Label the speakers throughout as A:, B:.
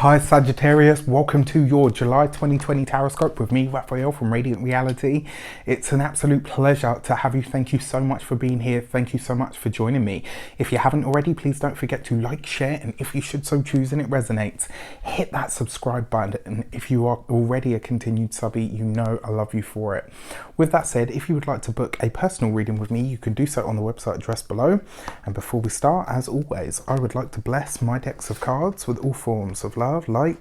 A: Hi Sagittarius, welcome to your July 2020 Taroscope with me, Raphael from Radiant Reality. It's an absolute pleasure to have you. Thank you so much for being here. Thank you so much for joining me. If you haven't already, please don't forget to like, share, and if you should so choose and it resonates, hit that subscribe button. And if you are already a continued subby, you know I love you for it. With that said, if you would like to book a personal reading with me, you can do so on the website addressed below. And before we start, as always, I would like to bless my decks of cards with all forms of love, light,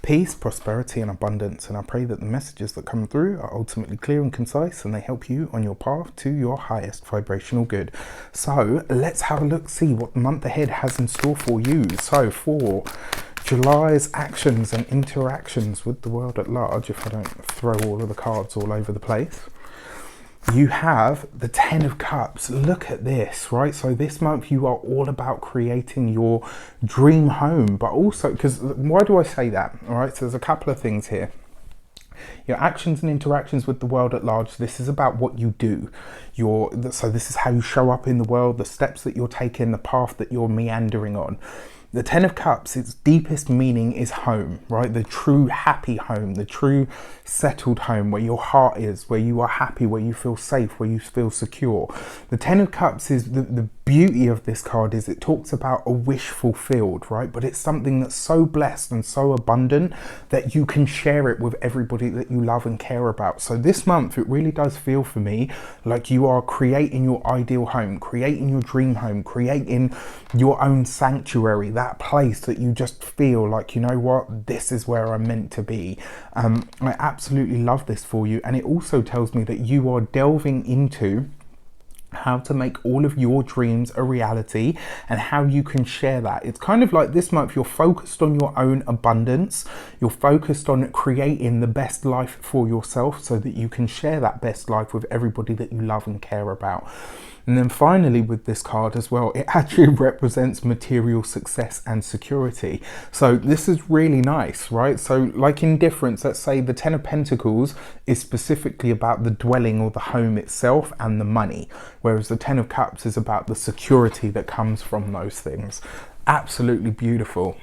A: peace, prosperity, and abundance. And I pray that the messages that come through are ultimately clear and concise, and they help you on your path to your highest vibrational good. So let's have a look, see what the month ahead has in store for you. So for July's actions and interactions with the world at large, if I don't throw all of the cards all over the place, you have the 10 of Cups. Look at this, right? So this month you are all about creating your dream home, but also, because why do I say that? All right, so there's a couple of things here. Your actions and interactions with the world at large, this is about what you do. So this is how you show up in the world, the steps that you're taking, the path that you're meandering on. The 10 of Cups, its deepest meaning is home, right? The true happy home, the true settled home where your heart is, where you are happy, where you feel safe, where you feel secure. The 10 of Cups is the beauty of this card is it talks about a wish fulfilled, right? But it's something that's so blessed and so abundant that you can share it with everybody that you love and care about. So this month, it really does feel for me like you are creating your ideal home, creating your dream home, creating your own sanctuary, that place that you just feel like, you know what, this is where I'm meant to be. I absolutely love this for you. And it also tells me that you are delving into how to make all of your dreams a reality and how you can share that. It's kind of like this month you're focused on your own abundance, you're focused on creating the best life for yourself so that you can share that best life with everybody that you love and care about. And then finally with this card as well, it actually represents material success and security. So this is really nice, right? So like in difference, let's say the 10 of Pentacles is specifically about the dwelling or the home itself and the money, whereas the 10 of Cups is about the security that comes from those things. Absolutely beautiful.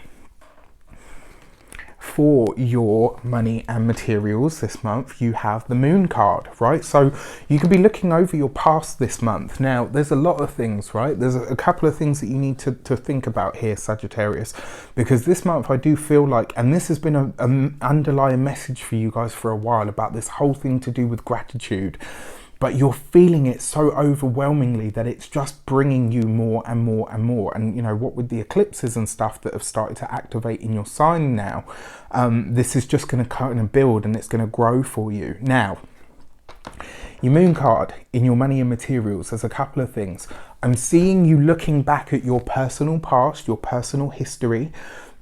A: For your money and materials this month, you have the Moon card, right? So you could be looking over your past this month. Now, there's a lot of things, right? There's a couple of things that you need to think about here, Sagittarius, because this month I do feel like, and this has been an underlying message for you guys for a while about this whole thing to do with gratitude. But you're feeling it so overwhelmingly that it's just bringing you more and more and more. And you know what, with the eclipses and stuff that have started to activate in your sign now, this is just going to kind of build and it's going to grow for you. Now, your Moon card in your money and materials, there's a couple of things. I'm seeing you looking back at your personal past, your personal history.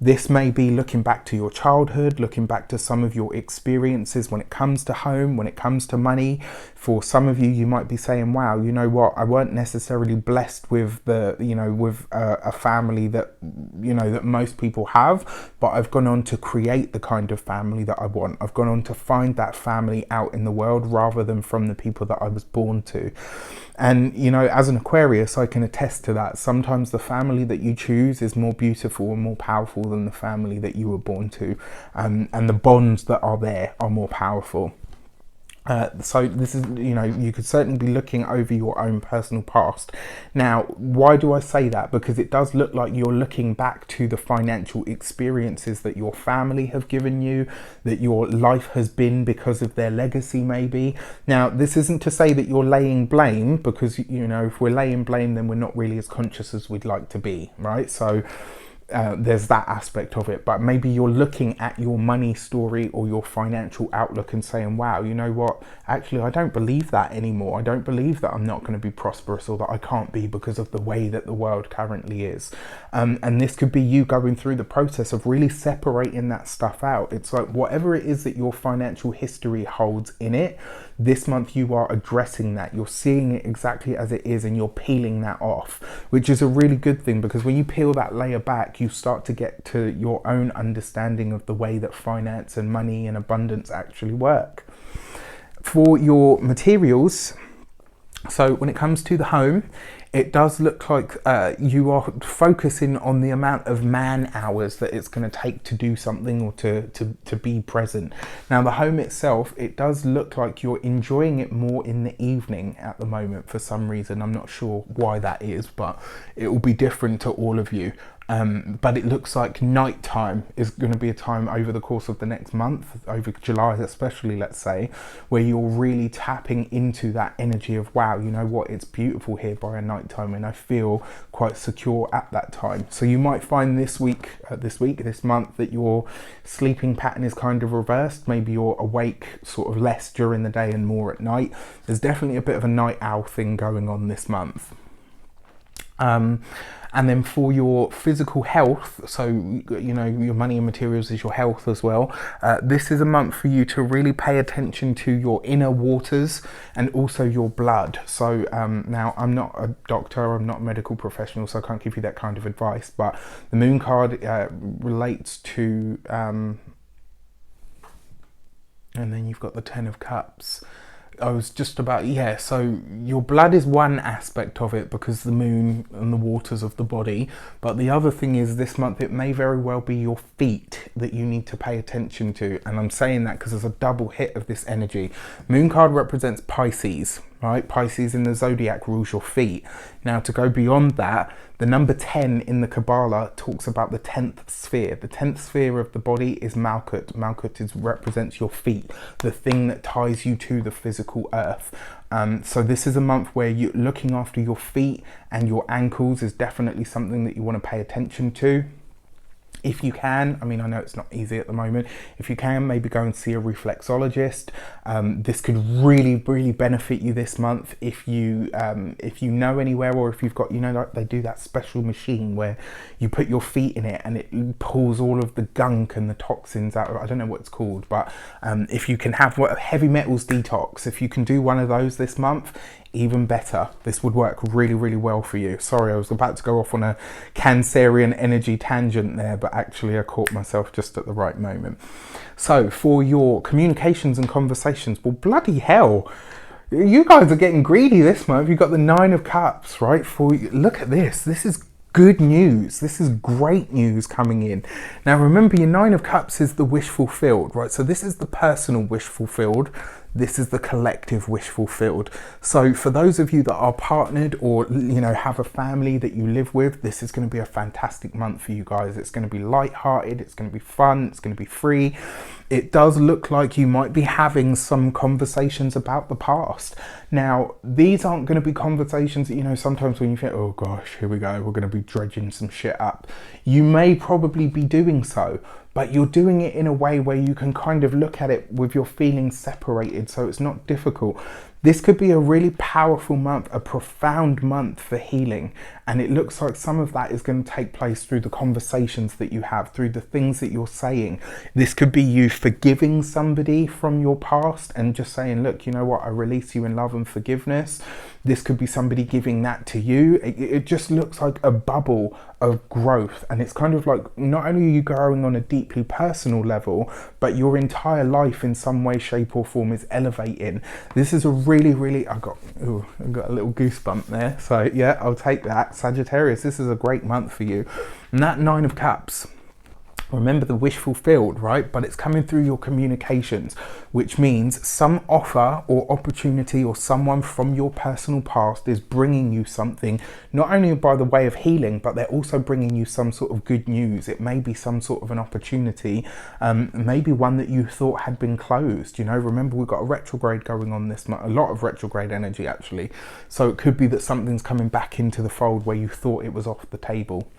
A: This may be looking back to your childhood, looking back to some of your experiences when it comes to home, when it comes to money. For some of you, you might be saying, wow, you know what, I weren't necessarily blessed with with a family that, that most people have, but I've gone on to create the kind of family that I want. I've gone on to find that family out in the world rather than from the people that I was born to. And, as an Aquarius, I can attest to that. Sometimes the family that you choose is more beautiful and more powerful than the family that you were born to. And the bonds that are there are more powerful. So this is, you could certainly be looking over your own personal past. Now, why do I say that? Because it does look like you're looking back to the financial experiences that your family have given you, that your life has been because of their legacy maybe. Now, this isn't to say that you're laying blame, because, if we're laying blame, then we're not really as conscious as we'd like to be, right? So there's that aspect of it. But maybe you're looking at your money story or your financial outlook and saying, wow, you know what, actually I don't believe that anymore. I don't believe that I'm not going to be prosperous or that I can't be because of the way that the world currently is. And this could be you going through the process of really separating that stuff out. It's like whatever it is that your financial history holds in it, this month you are addressing that. You're seeing it exactly as it is and you're peeling that off, which is a really good thing, because when you peel that layer back, you start to get to your own understanding of the way that finance and money and abundance actually work. For your materials, So when it comes to the home, it does look like you are focusing on the amount of man hours that it's going to take to do something or to be present. Now the home itself, it does look like you're enjoying it more in the evening at the moment for some reason. I'm not sure why that is, but it will be different to all of you. But it looks like nighttime is going to be a time over the course of the next month, over July especially, let's say, where you're really tapping into that energy of, wow, you know what, it's beautiful here by a nighttime, and I feel quite secure at that time. So you might find this month, that your sleeping pattern is kind of reversed. Maybe you're awake sort of less during the day and more at night. There's definitely a bit of a night owl thing going on this month. And then for your physical health, so you know, your money and materials is your health as well. This is a month for you to really pay attention to your inner waters and also your blood. So now I'm not a doctor, I'm not a medical professional, so I can't give you that kind of advice, but the moon card relates to, and then you've got the 10 of Cups. I was just about, yeah, so your blood is one aspect of it because the moon and the waters of the body, but the other thing is this month it may very well be your feet that you need to pay attention to, and I'm saying that because there's a double hit of this energy. Moon card represents Pisces, right? Pisces in the zodiac rules your feet. Now to go beyond that, the number 10 in the Kabbalah talks about the 10th sphere. The 10th sphere of the body is Malkut. Malkut represents your feet, the thing that ties you to the physical earth. So this is a month where you looking after your feet and your ankles is definitely something that you want to pay attention to. If you can, I mean, I know it's not easy at the moment. If you can, maybe go and see a reflexologist. This could really, really benefit you this month if you know anywhere, or if you've got, you know, like they do that special machine where you put your feet in it and it pulls all of the gunk and the toxins out. I don't know what it's called, but if you can have a heavy metals detox, if you can do one of those this month, even better. This would work really, really well for you. Sorry, I was about to go off on a Cancerian energy tangent there, but actually I caught myself just at the right moment. So for your communications and conversations, well, bloody hell, you guys are getting greedy this month. You've got the 9 of Cups, right? Look at this. This is good news. This is great news coming in. Now remember, your 9 of Cups is the wish fulfilled, right? So this is the personal wish fulfilled. This is the collective wish fulfilled. So for those of you that are partnered or, you know, have a family that you live with, this is going to be a fantastic month for you guys. It's going to be light-hearted, it's going to be fun, it's going to be free. It does look like you might be having some conversations about the past. Now, these aren't going to be conversations that, you know, sometimes when you think, oh gosh, here we go, we're going to be dredging some shit up. You may probably be doing so, but you're doing it in a way where you can kind of look at it with your feelings separated, so it's not difficult. This could be a really powerful month, a profound month for healing, and it looks like some of that is going to take place through the conversations that you have, through the things that you're saying. This could be you forgiving somebody from your past and just saying, look, you know what, I release you in love and forgiveness. This could be somebody giving that to you. It just looks like a bubble of growth, and it's kind of like not only are you growing on a deeply personal level, but your entire life in some way, shape or form is elevating. This is a really, I got a little goosebump there, so yeah, I'll take that. Sagittarius, this is a great month for you. And that 9 of Cups, remember the wish fulfilled, right? But it's coming through your communications, which means some offer or opportunity or someone from your personal past is bringing you something, not only by the way of healing, but they're also bringing you some sort of good news. It may be some sort of an opportunity, maybe one that you thought had been closed. You know, remember we've got a retrograde going on this month, a lot of retrograde energy actually. So it could be that something's coming back into the fold where you thought it was off the table.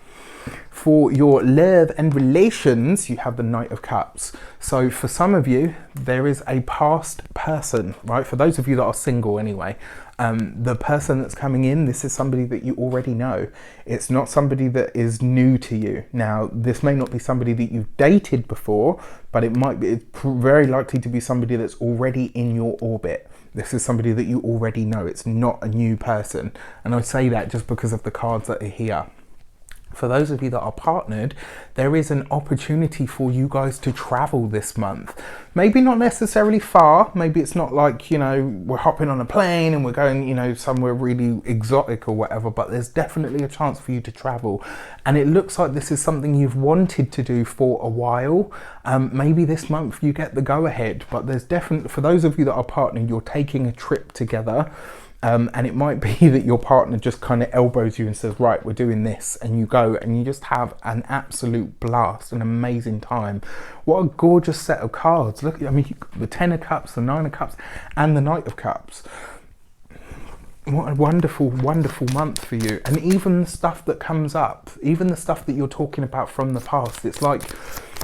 A: For your love and relations, you have the Knight of Cups. So for some of you, there is a past person, right? For those of you that are single anyway, the person that's coming in, this is somebody that you already know. It's not somebody that is new to you. Now, this may not be somebody that you've dated before, but it might be, it's very likely to be somebody that's already in your orbit. This is somebody that you already know. It's not a new person. And I say that just because of the cards that are here. For those of you that are partnered, there is an opportunity for you guys to travel this month. Maybe not necessarily far. Maybe it's not like, you know, we're hopping on a plane and we're going, you know, somewhere really exotic or whatever, but there's definitely a chance for you to travel. And it looks like this is something you've wanted to do for a while. Maybe this month you get the go ahead, but there's definitely, for those of you that are partnered, you're taking a trip together. And it might be that your partner just kind of elbows you and says, right, we're doing this, and you go and you just have an absolute blast, an amazing time. What a gorgeous set of cards. Look, I mean, you've got the 10 of Cups, the 9 of Cups, and the Knight of Cups. What a wonderful, wonderful month for you. And even the stuff that comes up, even the stuff that you're talking about from the past, it's like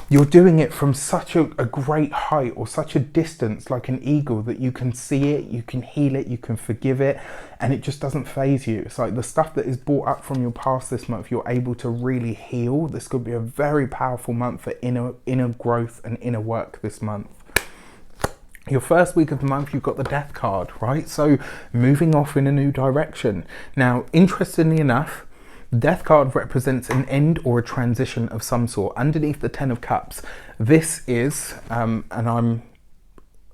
A: you're doing it from such a great height or such a distance, like an eagle, that you can see it, you can heal it, you can forgive it, and it just doesn't faze you. It's like the stuff that is brought up from your past this month, you're able to really heal. This could be a very powerful month for inner growth and inner work this month. Your first week of the month, you've got the Death card, right? So moving off in a new direction. Now, interestingly enough, Death card represents an end or a transition of some sort. Underneath the 10 of Cups, this is, and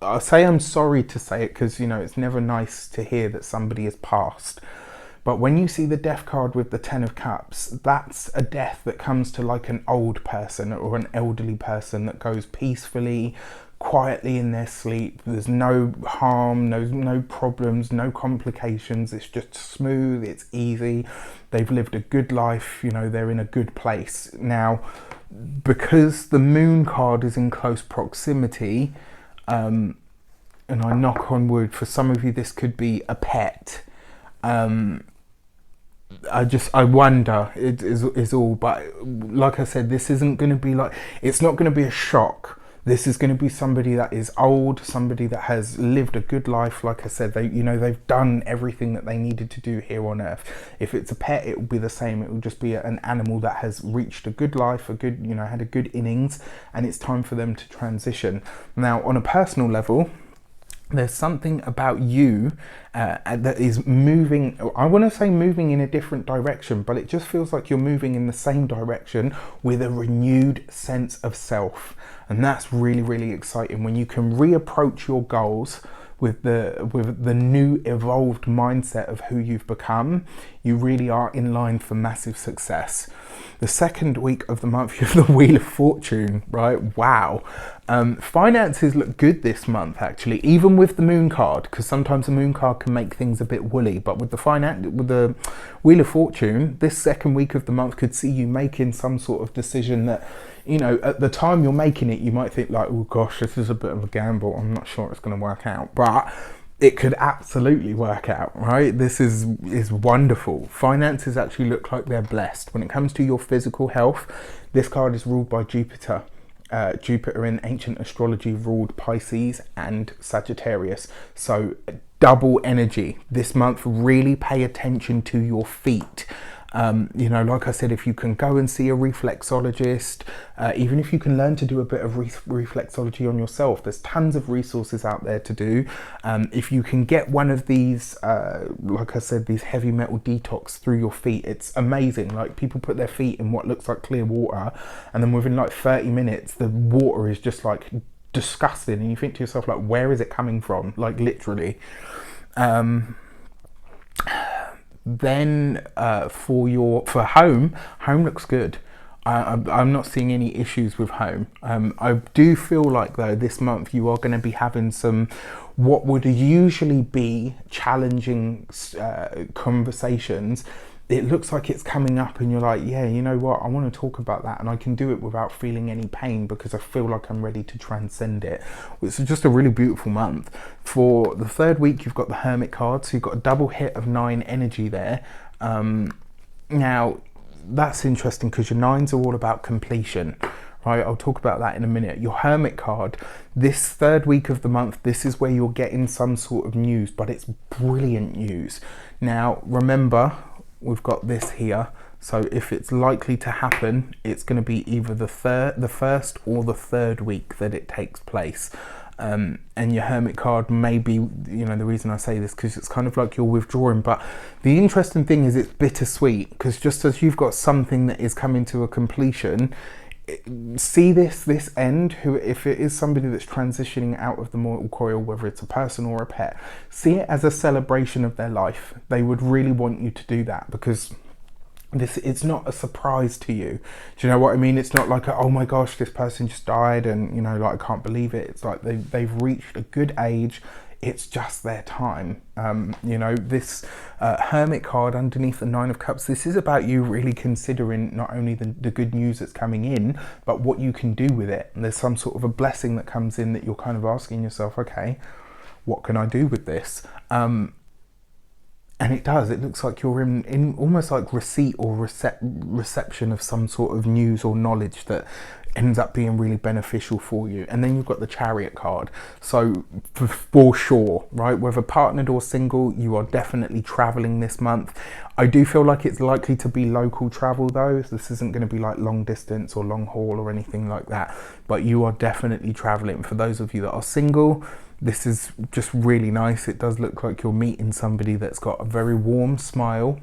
A: I'll say I'm sorry to say it because, you know, it's never nice to hear that somebody has passed. But when you see the Death card with the 10 of Cups, that's a death that comes to like an old person or an elderly person that goes peacefully, quietly in their sleep. There's no harm, no problems, no complications. It's just smooth, it's easy. They've lived a good life, you know, they're in a good place. Now, because the Moon card is in close proximity, and I knock on wood, for some of you this could be a pet. I wonder, it is all, but like I said, this isn't going to be like, it's not going to be a shock. This is going to be somebody that is old, somebody that has lived a good life. Like I said, they've done everything that they needed to do here on earth. If it's a pet, it will be the same. It will just be an animal that has reached a good life, had a good innings, and it's time for them to transition. Now, on a personal level, there's something about you that is moving, I want to say moving in a different direction, but it just feels like you're moving in the same direction with a renewed sense of self. And that's really, really exciting when you can reapproach your goals with the new evolved mindset of who you've become. You really are in line for massive success. The second week of the month, you have the Wheel of Fortune, right? Wow. Finances look good this month, actually, even with the Moon card, because sometimes the Moon card can make things a bit woolly. But with the Wheel of Fortune, this second week of the month could see you making some sort of decision that, you know, at the time you're making it, you might think like, oh gosh, this is a bit of a gamble. I'm not sure it's going to work out, but it could absolutely work out, right? This is wonderful. Finances actually look like they're blessed. When it comes to your physical health, this card is ruled by Jupiter. Jupiter in ancient astrology ruled Pisces and Sagittarius. So double energy this month. Really pay attention to your feet. Like I said, if you can go and see a reflexologist, even if you can learn to do a bit of reflexology on yourself, there's tons of resources out there to do. If you can get one of these, like I said, these heavy metal detox through your feet, it's amazing. Like, people put their feet in what looks like clear water, and then within like 30 minutes, the water is just like disgusting. And you think to yourself, like, where is it coming from? Like, literally. Then for home looks good. I'm not seeing any issues with home. I do feel like, though, this month you are going to be having some what would usually be challenging conversations. It looks like it's coming up and you're like, yeah, you know what, I want to talk about that, and I can do it without feeling any pain because I feel like I'm ready to transcend it. It's just a really beautiful month. For the third week, you've got the Hermit card, so you've got a double hit of 9 energy there. Now, that's interesting because your 9s are all about completion, right? I'll talk about that in a minute. Your Hermit card, this third week of the month, this is where you're getting some sort of news, but it's brilliant news. Now, remember, we've got this here, so if it's likely to happen, it's going to be either the first or the third week that it takes place. And your Hermit card may be, you know, the reason I say this, because it's kind of like you're withdrawing. But the interesting thing is it's bittersweet, because just as you've got something that is coming to a completion, see this end, who, if it is somebody that's transitioning out of the mortal coil, whether it's a person or a pet, see it as a celebration of their life. They would really want you to do that, because it's not a surprise to you. Do you know what I mean? It's not like, oh my gosh, this person just died and, you know, like, I can't believe it. It's like they've reached a good age. It's just their time. You know, this Hermit card underneath the Nine of Cups, this is about you really considering not only the good news that's coming in, but what you can do with it. And there's some sort of a blessing that comes in that you're kind of asking yourself, okay, what can I do with this? And it does. It looks like you're in almost like receipt or reception of some sort of news or knowledge that ends up being really beneficial for you. And then you've got the Chariot card. So for sure, right, whether partnered or single, you are definitely traveling this month. I do feel like it's likely to be local travel though. This isn't going to be like long distance or long haul or anything like that. But you are definitely traveling. For those of you that are single, this is just really nice. It does look like you're meeting somebody that's got a very warm smile,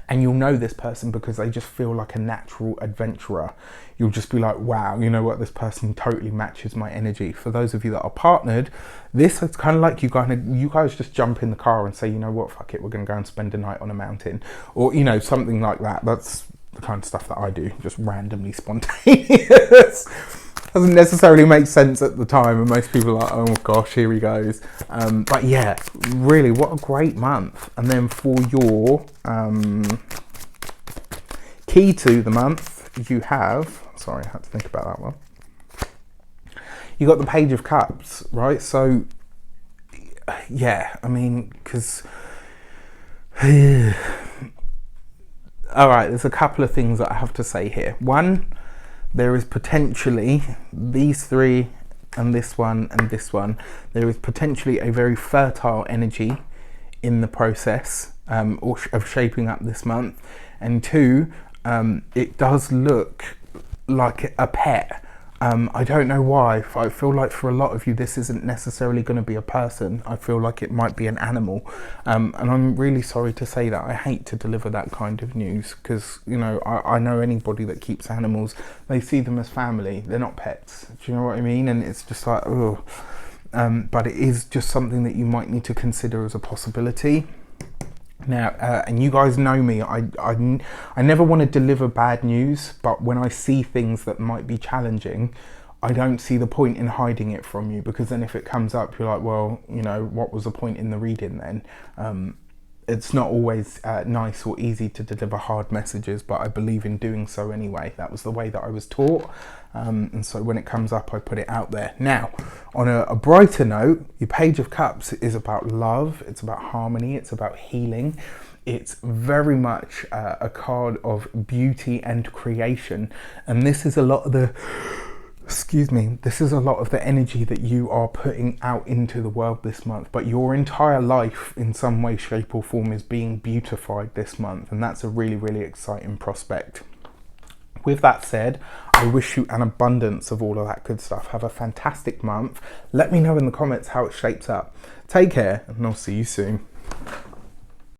A: and you'll know this person because they just feel like a natural adventurer. You'll just be like, wow, you know what, this person totally matches my energy. For those of you that are partnered, this is kind of like you guys just jump in the car and say, you know what, fuck it, we're gonna go and spend a night on a mountain, or, you know, something like that. That's the kind of stuff that I do, just randomly spontaneous. Doesn't necessarily make sense at the time, and most people are like, oh gosh, here he goes. But yeah, really, what a great month. And then for your key to the month, you have, sorry, I had to think about that one. You got the Page of Cups, right? So yeah, I mean, because all right, there's a couple of things that I have to say here. One, there is potentially these three and this one and this one. There is potentially a very fertile energy in the process of shaping up this month. And two, it does look like a pet. I don't know why. I feel like for a lot of you, this isn't necessarily going to be a person. I feel like it might be an animal. And I'm really sorry to say that. I hate to deliver that kind of news because, you know, I know anybody that keeps animals, they see them as family. They're not pets. Do you know what I mean? And it's just like, oh. But it is just something that you might need to consider as a possibility. Now, and you guys know me, I never want to deliver bad news, but when I see things that might be challenging, I don't see the point in hiding it from you, because then if it comes up, you're like, well, you know, what was the point in the reading then? It's not always nice or easy to deliver hard messages, but I believe in doing so anyway. That was the way that I was taught. And so when it comes up, I put it out there. Now, on a brighter note, your Page of Cups is about love. It's about harmony. It's about healing. It's very much a card of beauty and creation. And this is a lot of the... Excuse me, this is a lot of the energy that you are putting out into the world this month, but your entire life in some way, shape or form is being beautified this month, and that's a really, really exciting prospect. With that said, I wish you an abundance of all of that good stuff. Have a fantastic month. Let me know in the comments how it shapes up. Take care, and I'll see you soon.